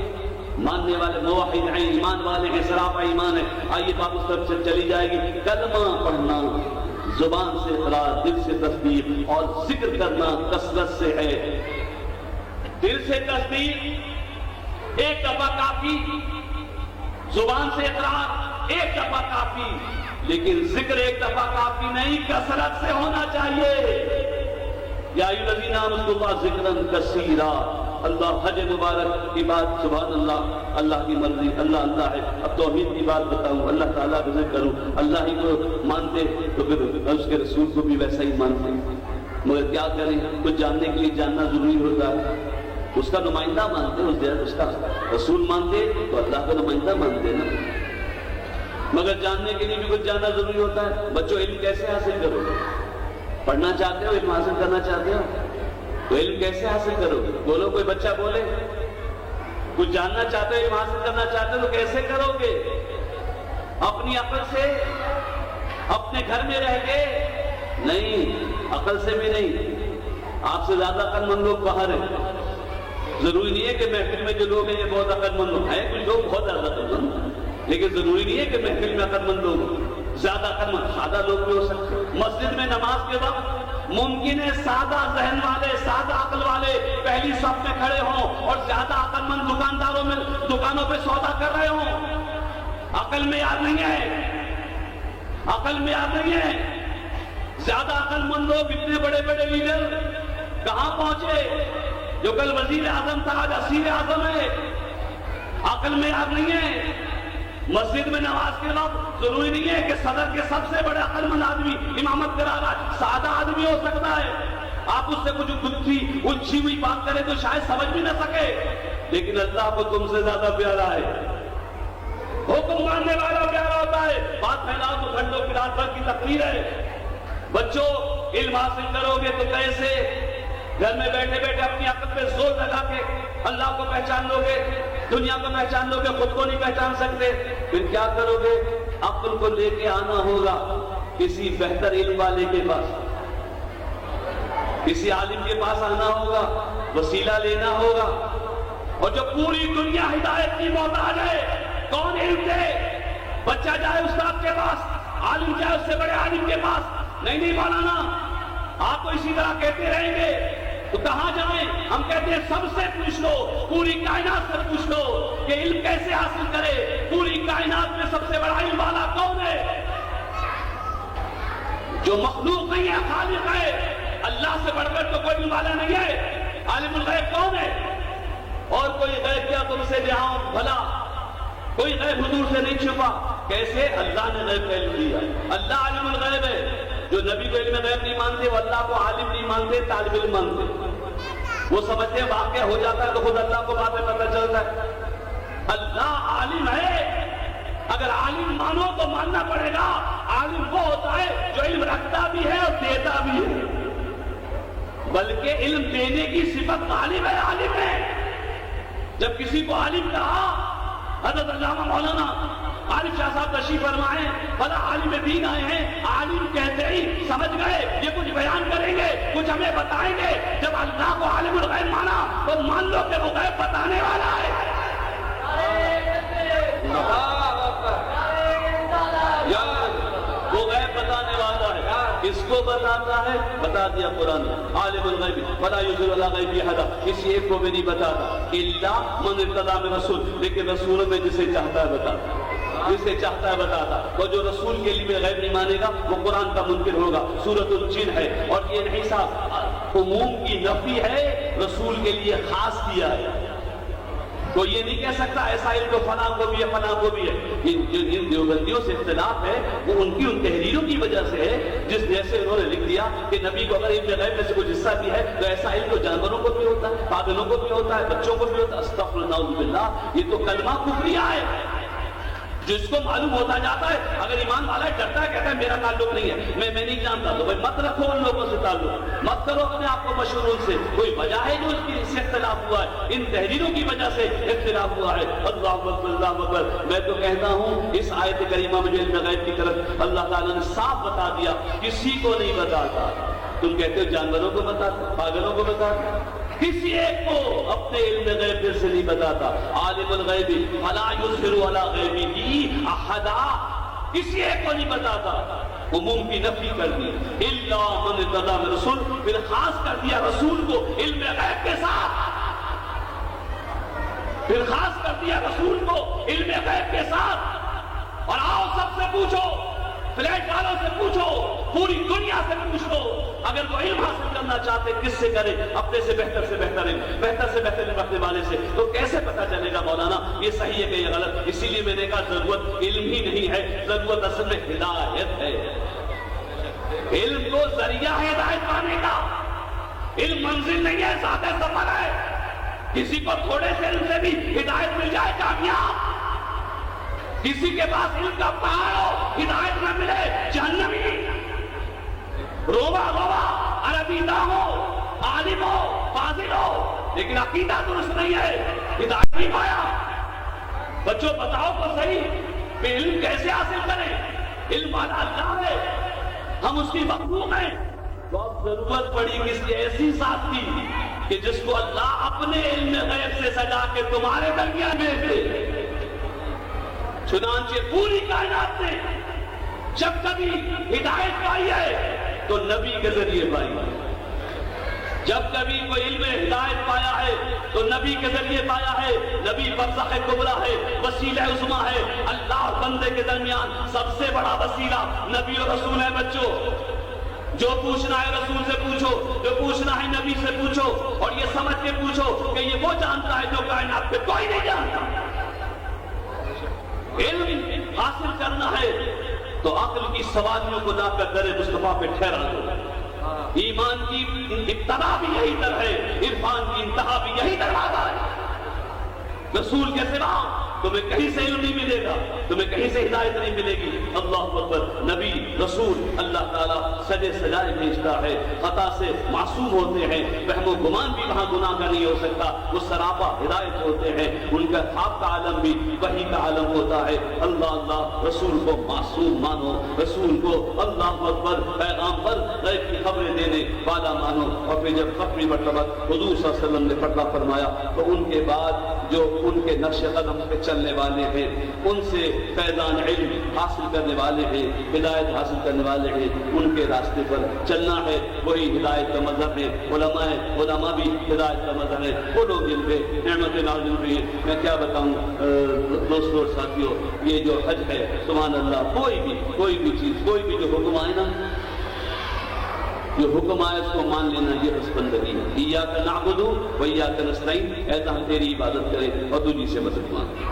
ماننے والے موحد ہیں، ایمان والے ہیں، سراپا ایمان ہے۔ آئیے بات اس طرف سے چلی جائے گی۔ کلمہ پڑھنا زبان سے اقرار، دل سے تصدیق، اور ذکر کرنا کثرت سے ہے۔ دل سے تصدیق ایک دفعہ کافی، زبان سے اقرار ایک دفعہ کافی، لیکن ذکر ایک دفعہ کافی نہیں، کثرت سے ہونا چاہیے۔ یا ایھا الذین آمنوا اذکروا اللہ ذکرا کثیرا۔ اللہ حج مبارک کی بات، سبحان اللہ، اللہ کی مرضی، اللہ اللہ ہے۔ اب توحید کی بات بتاؤں، اللہ تعالیٰ کا ذکر کروں، اللہ ہی کو مانتے تو پھر اس کے رسول کو بھی ویسا ہی مانتے، مگر کیا کریں، کچھ جاننے کے لیے جاننا ضروری ہوتا ہے۔ اس کا نمائندہ مانتے، اس کا رسول مانتے تو اللہ کا نمائندہ مانتے نا، مگر جاننے کے لیے بھی کچھ جاننا ضروری ہوتا ہے۔ بچوں علم کیسے حاصل کرو گے؟ پڑھنا چاہتے ہو، علم حاصل کرنا چاہتے ہو تو علم کیسے حاصل کرو گے؟ بولو، کوئی بچہ بولے۔ کچھ جاننا چاہتے ہو، علم حاصل کرنا چاہتے ہو تو کیسے کرو گے؟ اپنی عقل سے، اپنے گھر میں رہ کے نہیں، عقل سے بھی نہیں۔ آپ سے زیادہ عقل مند لوگ باہر ہیں۔ ضروری نہیں ہے کہ محفل میں جو لوگ ہیں یہ بہت عقل مند لوگ ہیں، کچھ لوگ بہت زیادہ عقل مند، لیکن ضروری نہیں ہے کہ محفل میں عقل مند لوگ ہوں۔ زیادہ عقل مند سادہ لوگ بھی ہو سکتے ہیں۔ مسجد میں نماز کے وقت ممکن ہے سادہ ذہن والے، سادہ عقل والے پہلی صف میں کھڑے ہوں اور زیادہ عقل مند دکانوں پہ سودا کر رہے ہوں۔ عقل میں یاد نہیں ہے، عقل میں یاد نہیں ہے۔ زیادہ عقل مند لوگ، اتنے بڑے بڑے لیڈر کہاں پہنچے؟ جو کل وزیر اعظم تھا آج وزیر اعظم ہے، عقل میں یاد نہیں ہے۔ مسجد میں نماز کے وقت ضروری نہیں ہے کہ صدر کے سب سے بڑے عقل مند آدمی امامت کرا رہا ہے، سادہ آدمی ہو سکتا ہے۔ آپ اس سے کچھ الجھی ہوئی بات کریں تو شاید سمجھ بھی نہ سکے، لیکن اللہ کو تم سے زیادہ پیارا ہے، حکم ماننے والا پیارا ہوتا ہے۔ بات پھیلاؤ تو گھنٹوں کی رات بھر کی تقریر ہے۔ بچوں علم حاصل کرو گے تو کیسے؟ گھر میں بیٹھے بیٹھے اپنی عقل پہ زور لگا کے اللہ کو پہچان لو گے، دنیا کو پہچان لو گے، خود کو نہیں پہچان سکتے، پھر کیا کرو گے؟ عقل کو لے کے آنا ہوگا کسی بہتر علم والے کے پاس، کسی عالم کے پاس آنا ہوگا، وسیلہ لینا ہوگا۔ اور جو پوری دنیا ہدایت کی محتاج ہے، کون علم دے؟ بچہ جائے استاد کے پاس، عالم جائے اس سے بڑے عالم کے پاس، نہیں مولانا آپ کو اسی طرح کہتے رہیں گے تو کہاں جائیں؟ ہم کہتے ہیں سب سے پوچھ لو، پوری کائنات سے پوچھ لو کہ علم کیسے حاصل کرے۔ پوری کائنات میں سب سے بڑا علم والا کون ہے؟ جو مخلوق نہیں ہے، خالق ہے۔ اللہ سے بڑھ کر تو کوئی علم والا نہیں ہے۔ عالم الغیب کون ہے؟ اور کوئی غیب کیا تم سے جہاں بھلا، کوئی غیب حضور سے نہیں چھپا۔ کیسے؟ اللہ نے غیب کا علم دیا، اللہ عالم الغیب ہے۔ جو نبی کو علم غیب نہیں مانتے وہ اللہ کو عالم نہیں مانتے، طالب علم مانتے۔ وہ سمجھتے ہیں واقعہ ہو جاتا ہے تو خود اللہ کو بعد میں پتہ چلتا ہے۔ اللہ عالم ہے، اگر عالم مانو تو ماننا پڑے گا۔ عالم وہ ہوتا ہے جو علم رکھتا بھی ہے اور دیتا بھی ہے، بلکہ علم دینے کی صفت غالب ہے، عالم ہے۔ جب کسی کو عالم کہا، حضرت علامہ مولانا عارف شاہ صاحب تشریف فرمائے، بڑا عالم دین آئے ہیں، عالم کہتے ہی سمجھ گئے یہ کچھ بیان کریں گے، کچھ ہمیں بتائیں گے۔ جب اللہ کو عالم الغیب مانا تو مان لو کہ وہ غیب بتانے والا ہے۔ وہ غیب بتانے والا ہے، کس کو بتاتا ہے؟ بتا دیا قرآن، عالم الغیب فلا یظہر علی غیبہ احدا، کسی ایک کو بھی نہیں بتاتا، الا من ارتضی من رسول، لیکن رسولوں میں جسے چاہتا ہے بتاتا، جسے چاہتا ہے بتاتا۔ اور جو رسول کے لیے غیب نہیں مانے گا وہ قرآن کا منکر ہوگا۔ سورۃ الجن ہے، اور یہ نہیں صاحب عموم کی نفی ہے، رسول کے لیے خاص کیا ہے۔ کوئی یہ نہیں کہہ سکتا ایسا علم تو فلاں کو بھی ہے، فلاں کو بھی ہے۔ جن دیوبندیوں سے اختلاف ہے وہ ان کی ان تحریروں کی وجہ سے ہے، جس جیسے انہوں نے لکھ دیا کہ نبی کو اگر علم غیب میں سے کچھ حصہ بھی ہے تو ایسا علم تو جانوروں کو بھی ہوتا ہے، پاگلوں کو بھی ہوتا ہے، بچوں کو بھی ہوتا ہے۔ استغفر اللہ نعوذ باللہ، یہ تو کلمہ کفریہ ہے۔ جس کو معلوم ہوتا جاتا ہے، اگر ایمان والا ڈرتا ہے، کہتا ہے میرا تعلق نہیں ہے، میں نہیں جانتا، تو بھائی مت رکھو ان لوگوں سے تعلق، مت کرو اپنے آپ کو مشہور ان سے۔ کوئی وجہ ہے جو اس سے اختلاف ہوا ہے، ان تحریروں کی وجہ سے اختلاف ہوا ہے۔ اللہ اکبر، اللہ اکبر۔ میں تو کہتا ہوں اس آیت کریمہ میں جو علم غیب کی طرف اللہ تعالیٰ نے صاف بتا دیا، کسی کو نہیں بتاتا۔ تم کہتے ہو جانوروں کو بتاتا، پاگلوں کو بتاتا، کسی ایک کو اپنے علم غیب دل سے نہیں بتاتا۔ عالم الغیب فلا یظہر علی غیبہ احدا، کسی ایک کو نہیں بتاتا۔ عموم کی نفی کر دی، الا من ارتضی من رسول، پھر خاص کر دیا رسول کو علم غیب کے ساتھ۔ پھر خاص کر دیا رسول کو علم غیب کے ساتھ. اور آؤ سب سے پوچھو, فلیٹ والوں سے پوچھو, پوری دنیا سے پوچھو, اگر وہ علم حاصل کرنا چاہتے کس سے کرے؟ اپنے سے بہتر علم, بہتر سے بہتر علم رکھنے والے سے. تو کیسے پتا چلے گا مولانا یہ صحیح ہے کہ یہ غلط؟ اسی لیے میں نے کہا ضرورت علم ہی نہیں ہے, ضرورت اصل میں ہدایت ہے. علم تو ذریعہ ہے ہدایت پانے کا, علم منزل نہیں ہے, سادہ سفر ہے. کسی کو تھوڑے سے علم سے بھی ہدایت مل جائے کامیاب, کسی کے پاس علم کا پہاڑ ہو ہدایت نہ ملے جہنمی. روبا عربی نہ ہو, عالم ہو, فاضل ہو, لیکن عقیدہ درست نہیں ہے, ہدایت نہیں پایا. بچوں بتاؤ تو صحیح کہ علم کیسے حاصل کریں؟ علم والا اللہ ہے, ہم اس کی مخلوق ہیں. تو اب ضرورت پڑی کسی ایسی ذات کی کہ جس کو اللہ اپنے علم غیب سے سجا کے تمہارے درمیان میں دے. چنانچہ پوری کائنات نے جب کبھی ہدایت پائی ہے تو نبی کے ذریعے پائی ہے. جب کبھی کوئی علم ہدایت پایا ہے تو نبی کے ذریعے پایا ہے. نبی برزخ کبریٰ ہے, وسیلہ عظمیٰ ہے. اللہ اور بندے کے درمیان سب سے بڑا وسیلہ نبی اور رسول ہے. بچوں جو پوچھنا ہے رسول سے پوچھو, جو پوچھنا ہے نبی سے پوچھو, اور یہ سمجھ کے پوچھو کہ یہ وہ جانتا ہے جو کائنات پہ کوئی نہیں جانتا. علم حاصل کرنا ہے تو عقل کی سواریوں کو لا کر در مصطفیٰ پہ ٹھہرا دو. ایمان کی ابتدا بھی یہی در ہے, عرفان کی انتہا بھی یہی دروازہ ہے. رسول کے سوا تمہیں کہیں سے علم نہیں ملے گا, تمہیں کہیں سے ہدایت نہیں ملے گی. اللہ اکبر. نبی رسول اللہ تعالیٰ سجے سجائے بھیجتا ہے, خطا سے معصوم ہوتے ہیں, وہم و گمان بھی وہاں گناہ کا نہیں ہو سکتا, وہ سراپا ہدایت ہوتے ہیں. ان کا خواب کا عالم بھی وحی کا عالم ہوتا ہے. اللہ اللہ, رسول کو معصوم مانو, رسول کو اللہ اکبر پیغامبر غیب کی خبریں دینے والا مانو. اور پھر جب خبری مرتبہ حضور صلی اللہ علیہ وسلم نے فتویٰ فرمایا تو ان کے بعد جو ان کے نقش قدم پہ چلنے والے ہیں, ان سے فیضان علم حاصل کرنے والے ہیں, ہدایت حاصل کرنے والے ہیں, ان کے راستے پر چلنا ہے. وہی ہدایت کا مذہب ہے. علماء بھی ہدایت کا مذہب ہے. وہ لوگ جن پہ نعمت نازل ہوئی ہے. میں کیا بتاؤں دوستوں اور ساتھیوں, یہ جو حج ہے سبحان اللہ, کوئی بھی چیز, کوئی بھی جو حکم آئے نا, جو حکم آئے اس کو مان لینا, یہ بس بندگی ہے. ایاک نعبد و ایاک نستعین, ایسا ہم تیری عبادت کریں اور تجھی سے مدد مانگیں,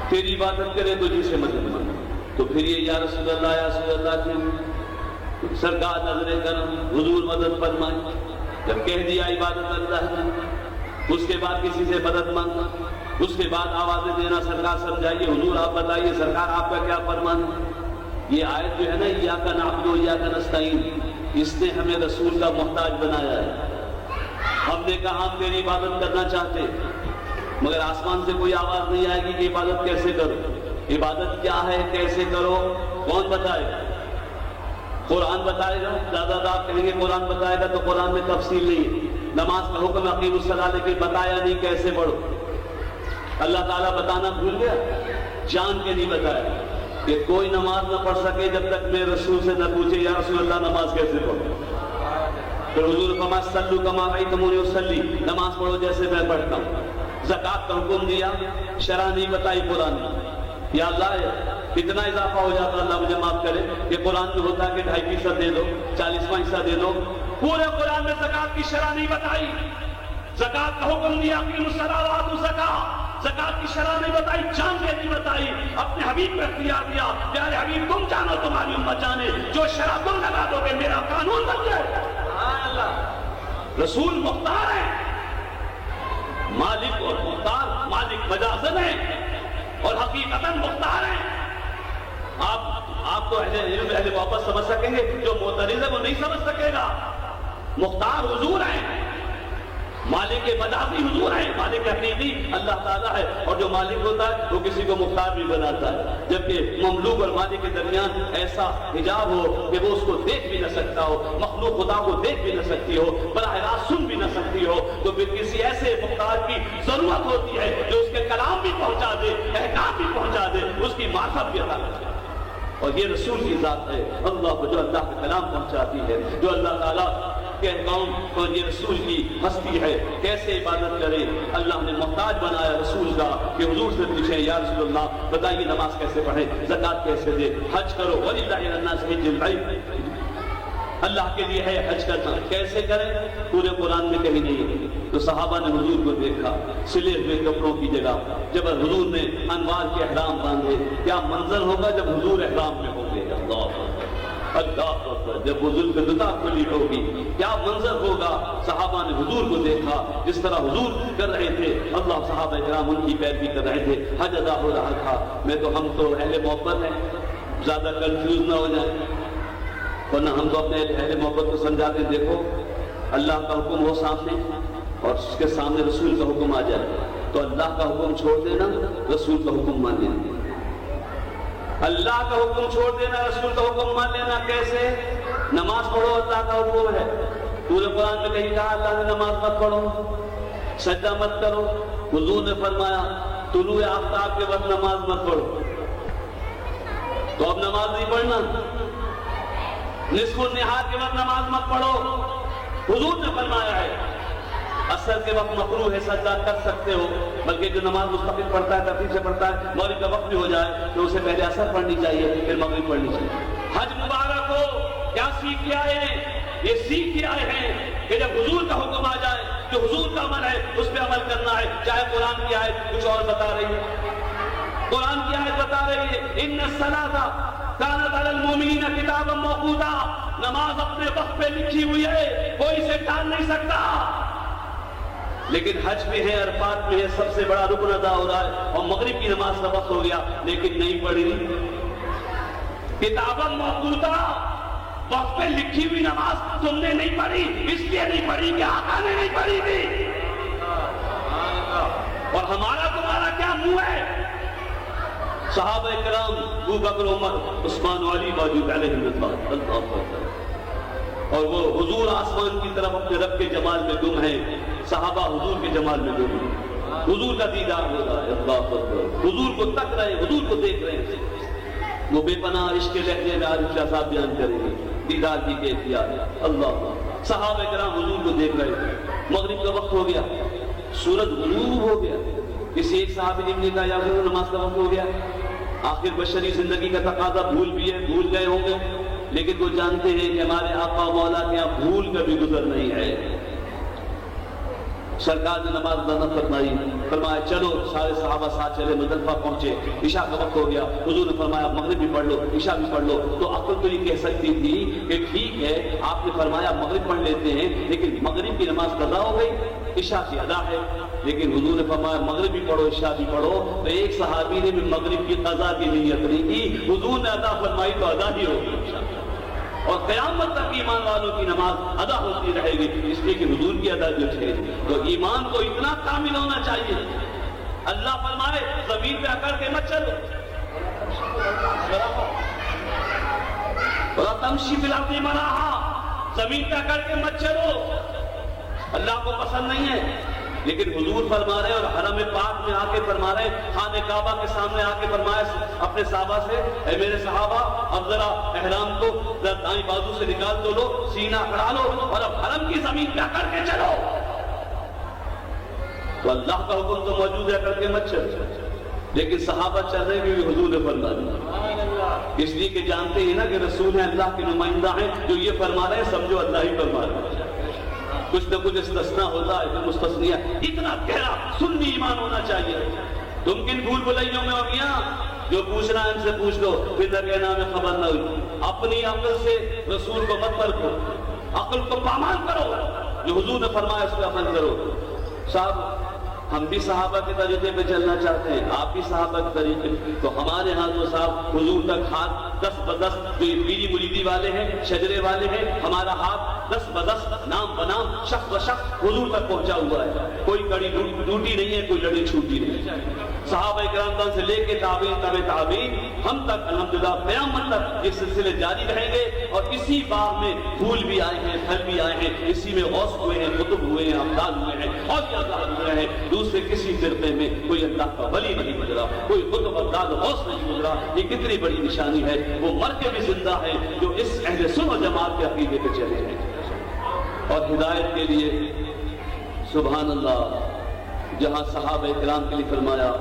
تیری عبادت کریں تجھی سے مدد مانگیں. تو پھر یہ یا رسول اللہ یا رسول اللہ کی سرکار نظر کرم, حضور مدد فرمائیں. جب کہہ دیا عبادت اللہ کی, اس کے بعد کسی سے مدد مانگنا, اس کے بعد آوازیں دینا, سرکار سمجھائیے, حضور آپ بتائیے, سرکار آپ کا کیا فرمان ہے. یہ آیت جو ہے نا ایاک نعبد و ایاک نستعین, اس نے ہمیں رسول کا محتاج بنایا ہے. ہم نے کہا ہم تیری عبادت کرنا چاہتے, مگر آسمان سے کوئی آواز نہیں آئے گی کہ عبادت کیسے کرو. عبادت کیا ہے, کیسے کرو, کون بتائے گا؟ قرآن بتائے گا. زیادہ آپ کہیں گے قرآن بتائے گا, تو قرآن میں تفصیل نہیں ہے. نماز کا حکم اقیم الصلاۃ, لیکن بتایا نہیں کیسے پڑھو. اللہ تعالیٰ بتانا بھول گیا, جان کے نہیں بتایا کہ کوئی نماز نہ پڑھ سکے جب تک میں رسول سے نہ پوچھے یا رسول اللہ نماز کیسے پڑھو. پھر حضور فرمایا صلو کما رأیتمونی اصلی, نماز پڑھو جیسے میں پڑھتا ہوں. زکوٰۃ کا حکم دیا, شرح نہیں بتائی قرآن نے. یا اللہ اتنا اضافہ ہو جاتا, اللہ مجھے معاف کرے, کہ قرآن میں ہوتا ہے کہ 2.5% دے دو, 40واں حصہ دے دو. پورے قرآن میں زکوٰۃ کی شرح نہیں بتائی. زکوٰۃ کا حکم دیا اقیموا الصلاۃ وآتوا الزکاۃ, زکوٰۃ کی شرح نہیں بتائی, جان کے نہیں بتائی. اپنے حبیب کو اختیار دیا, پیارے حبیب تم جانو تمہاری امت جانے, جو شرح تم لگا دو گے میرا قانون بن جائے. رسول مختار ہے, مالک اور مختار, مالک مجازن ہے اور حقیقتاً مختار ہیں. آپ تو اہل واپس سمجھ سکیں گے, جو معترض ہے وہ نہیں سمجھ سکے گا. مختار حضور ہیں, مالک مجازی حضور ہیں, مالک حقیقی اللہ تعالیٰ ہے. اور جو مالک ہوتا ہے وہ کسی کو مختار بھی بناتا ہے, جبکہ مملوک اور مالک کے درمیان ایسا حجاب ہو کہ وہ اس کو دیکھ بھی نہ سکتا ہو, مخلوق خدا کو دیکھ بھی نہ سکتی ہو, براہ راست سن بھی نہ سکتی ہو. تو پھر کسی ایسے مختار کی ضرورت ہوتی ہے جو اس کے کلام بھی پہنچا دے, احکام بھی پہنچا دے, اس کی معرفت بھی عطا کر دے. اور یہ رسول کی ذات ہے, اللہ جو اللہ کا کلام پہنچاتی ہے, جو اللہ تعالیٰ کہ قوم تو یہ رسول کی ہستی ہے، کیسے عبادت کرے. اللہ نے محتاج بنایا رسول کا کہ حضور سے پوچھیں یا رسول اللہ بتائیے نماز کیسے پڑھیں، زکات کیسے دے، حج کرو. وَلِلَّهِ عَلَى النَّاسِ حِجُّ الْبَيْتِ، اللہ کے لیے ہے حج کرنا. کیسے کریں؟ پورے قرآن میں کہیں نہیں ہے. تو صحابہ نے حضور کو دیکھا سلے ہوئے کپڑوں کی جگہ، جب حضور نے انوار کے احرام باندھے، کیا منظر ہوگا جب حضور احرام میں ہوں گے. اللہ اکبر، جب حضور کی دتا کھلی ہوگی کیا منظر ہوگا. صحابہ نے حضور کو دیکھا جس طرح حضور کر رہے تھے، اللہ صحابہ کرام ان کی پیروی کر رہے تھے. حج ادا ہو رہا تھا. ہم تو اہل محبت ہیں، زیادہ کنفیوز نہ ہو جائیں، ورنہ ہم تو اپنے اہل محبت کو سمجھاتے. دیکھو اللہ کا حکم ہو سامنے اور اس کے سامنے رسول کا حکم آ جائے تو اللہ کا حکم چھوڑ دینا، رسول کا حکم مان لینا. اللہ کا حکم چھوڑ دینا، رسول کا حکم مان لینا. کیسے؟ نماز پڑھو، اللہ کا حکم ہے. پورے قرآن میں کہیں کہا اللہ نے نماز مت پڑھو، سجدہ مت کرو. حضور نے فرمایا طلوع آفتاب کے وقت نماز مت پڑھو. تو اب نماز نہیں پڑھنا. نصف النہار کے وقت نماز مت پڑھو. حضور نے فرمایا ہے عصر کے وقت مکروہ ہے، سجدہ کر سکتے ہو، بلکہ جو نماز مستقل پڑھتا ہے ترتیب سے پڑھتا ہے، مغرب کا وقت بھی ہو جائے تو اسے پہلے عصر پڑھنی چاہیے پھر مغرب پڑھنی چاہیے. حج مبارک ہو، کیا سیکھ کے آئے ہیں؟ یہ سیکھ کے آئے ہیں کہ جب حضور کا حکم آ جائے، جو حضور کا عمل ہے اس پہ عمل کرنا ہے، چاہے قرآن کی آیت کچھ اور بتا رہی ہے. قرآن کی آیت بتا رہی ہے ان الصلاۃ کانت علی المؤمنین کتابا موقوتا، نماز اپنے وقت پہ لکھی ہوئی ہے، کوئی اسے ٹال نہیں سکتا. لیکن حج میں ہے، عرفات میں ہے، سب سے بڑا رکن ادا ہو رہا ہے اور مغرب کی نماز کا وقت ہو گیا لیکن نہیں پڑھی. کتابا موقوتا، وقت پہ لکھی ہوئی نماز تم نے نہیں پڑھی، اس لیے نہیں پڑھی کہ آقا نے نہیں پڑھی تھی. اور ہمارا تمہارا کیا منہ ہے؟ صحابہ کرام ابو بکر عمر عثمان علی موجود علیہ اللہ، اور وہ حضور آسمان کی طرف اپنے رب کے جمال میں گم ہیں، صحابہ حضور کے جمال میں گم ہیں. حضور کا دیدار ہو رہا ہے، اللہ اکبر، حضور کو تک رہے ہیں، حضور کو دیکھ رہے ہیں. وہ بے پناہ عشق کے لہجے میں عارف شاہ صاحب بیان کریں گے دیدار کی کیفیت. اللہ صحابہ کرام حضور کو دیکھ رہے ہیں. مغرب کا وقت ہو گیا، سورج غروب ہو گیا. کسی ایک صحابی نے کہا یا حضور نماز کا وقت ہو گیا. آخر بشری زندگی کا تقاضا بھول بھی ہے، بھول گئے ہوں گے، لیکن وہ جانتے ہیں کہ ہمارے آقا و مولا کے یہاں بھول کا بھی گزر نہیں ہے. سرکار نے نماز ادا فرمائی، فرمایا چلو، سارے صحابہ ساتھ چلے، مزدلفہ پہنچے. عشاء کا وقت ہو گیا، حضور نے فرمایا مغرب بھی پڑھ لو، عشاء بھی پڑھ لو. تو عقل تو یہ کہہ سکتی تھی کہ ٹھیک ہے آپ نے فرمایا مغرب پڑھ لیتے ہیں، لیکن مغرب کی نماز قضا ہو گئی، عشاء کی ادا ہے. لیکن حضور نے فرمایا مغرب بھی پڑھو، عشاء بھی پڑھو. تو ایک صحابی نے بھی مغرب کی قضا کی نیت نہیں کی، حضور نے ادا فرمائی تو ادا ہی ہوگی. اور قیامت تک ایمان والوں کی نماز ادا ہوتی رہے گی، اس لیے کہ حضور کی ادا جو ہے. تو ایمان کو اتنا کامل ہونا چاہیے. اللہ فرمائے زمین پہ اکڑ کے مت چلو، تمشی فی الارض مراحا، زمین پہ اکڑ کے مت چلو، اللہ کو پسند نہیں ہے. لیکن حضور فرما رہے اور حرم پاک میں آ کے فرما رہے، خانہ کعبہ کے سامنے آ کے فرمایا اپنے صحابہ سے، اے میرے صحابہ اب ذرا احرام کو دائیں بازو سے نکال تو لو، سینہ اکڑا لو اور اب حرم کی زمین پہ کر کے چلو. تو اللہ کا حکم تو موجود ہے، کر کے مت چلو. لیکن صحابہ چل رہے بھی حضور نے فرما دیا، اس لیے کہ جانتے ہیں نا کہ رسول ہیں، اللہ کے نمائندہ ہیں. جو یہ فرما رہے ہیں سمجھو اللہ ہی فرما رہے ہیں. کچھ نہ کچھ استثناء ہوتا ہے پھر مستثنیہ. اتنا گہرا سنی ایمان ہونا چاہیے. تم کن بھول بھلائیوں میں ہو گیا؟ جو پوچھنا ہے ان سے پوچھ لو، پھر درگاہ میں خبر نہ ہوئی. اپنی عقل سے رسول کو مت پرکھو، عقل کو پامال کرو، جو حضور نے فرمایا اس پہ عمل کرو. صاحب ہم بھی صحابہ کے طریقے پہ چلنا چاہتے ہیں، آپ بھی صحابہ کے طریقے. تو ہمارے ہاں تو صاحب حضور تک ہاتھ 10 بدس، جو یہ پیری مریدی والے ہیں، شجرے والے ہیں، ہمارا ہاتھ 10 بدس، نام بنام، شخص بشخص حضور تک پہنچا ہوا ہے. کوئی کڑی ٹوٹی نہیں ہے، کوئی لڑی چھوٹی نہیں ہے. صحابہ کرام سے لے کے تابعین تبع تابعین ہم تک الحمدللہ قیامت تک یہ سلسلے جاری رہیں گے. اور اسی باغ میں پھول بھی آئے ہیں، پھل بھی آئے ہیں، اسی میں غوث ہوئے ہیں، قطب ہوئے ہیں، ابدال ہوئے ہیں، اور کیا ہوئے ہیں. دوسرے کسی فرقے میں کوئی اللہ کا ولی نہیں گزرا، کوئی قطب ابدال غوث نہیں گزرا. یہ کتنی بڑی نشانی ہے. وہ مر کے بھی زندہ ہے جو اس اہل سنت و جماعت کے عقیدے پہ چلے ہیں. اور ہدایت کے لیے سبحان اللہ جہاں صحابہ کرام کے لیے فرمایا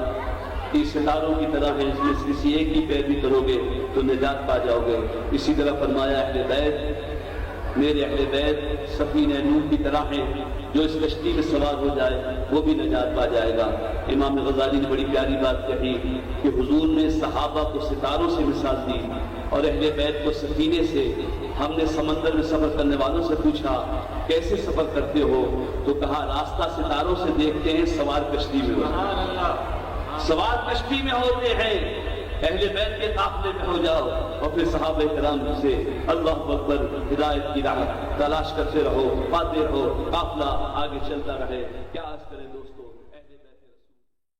کہ ستاروں کی طرح ہیں، اس میں سے کسی ایک کی پیروی کرو گے تو نجات پا جاؤ گے. اسی طرح فرمایا اہل بیت، میرے اہل بیت سفینہ نوح کی طرح ہیں، جو اس کشتی میں سوار ہو جائے وہ بھی نجات پا جائے گا. امام غزالی نے بڑی پیاری بات کہی کہ حضور نے صحابہ کو ستاروں سے مثال دی اور اہل بیت کو سفینے سے. ہم نے سمندر میں سفر کرنے والوں سے پوچھا کیسے سفر کرتے ہو، تو کہا راستہ ستاروں سے دیکھتے ہیں، سوار کشتی میں ہوتے ہیں. سوار کشتی میں ہوتے ہیں، اہل بیت کے قافلے میں ہو جاؤ اور پھر صحابہ کرام سے اللہ اکبر ہدایت کی راہ تلاش کرتے رہو، پاتے رہو، قافلہ آگے چلتا رہے. کیا عرض کریں دوستو، اہل بیت